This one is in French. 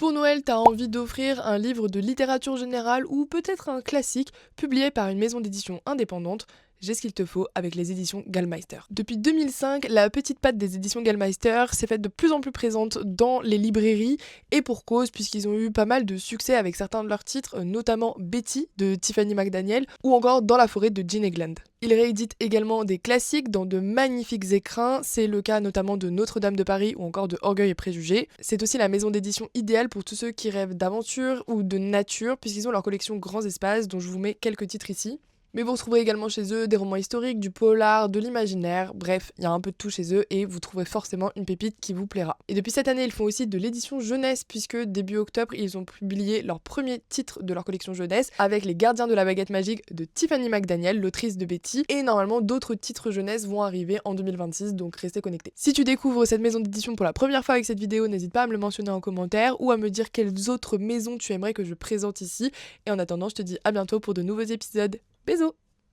Pour Noël, t'as envie d'offrir un livre de littérature générale ou peut-être un classique publié par une maison d'édition indépendante. J'ai ce qu'il te faut avec les éditions Gallmeister. Depuis 2005, la petite patte des éditions Gallmeister s'est faite de plus en plus présente dans les librairies et pour cause puisqu'ils ont eu pas mal de succès avec certains de leurs titres, notamment Betty de Tiffany McDaniel ou encore Dans la forêt de Jean Egland. Ils rééditent également des classiques dans de magnifiques écrins, c'est le cas notamment de Notre-Dame de Paris ou encore de Orgueil et Préjugés. C'est aussi la maison d'édition idéale pour tous ceux qui rêvent d'aventure ou de nature puisqu'ils ont leur collection Grands Espaces dont je vous mets quelques titres ici. Mais vous retrouverez également chez eux des romans historiques, du polar, de l'imaginaire, bref, il y a un peu de tout chez eux et vous trouverez forcément une pépite qui vous plaira. Et depuis cette année, ils font aussi de l'édition jeunesse puisque début octobre, ils ont publié leur premier titre de leur collection jeunesse avec Les Gardiens de la Baguette Magique de Tiffany McDaniel, l'autrice de Betty, et normalement d'autres titres jeunesse vont arriver en 2026, donc restez connectés. Si tu découvres cette maison d'édition pour la première fois avec cette vidéo, n'hésite pas à me le mentionner en commentaire ou à me dire quelles autres maisons tu aimerais que je présente ici. Et en attendant, je te dis à bientôt pour de nouveaux épisodes. Bisous!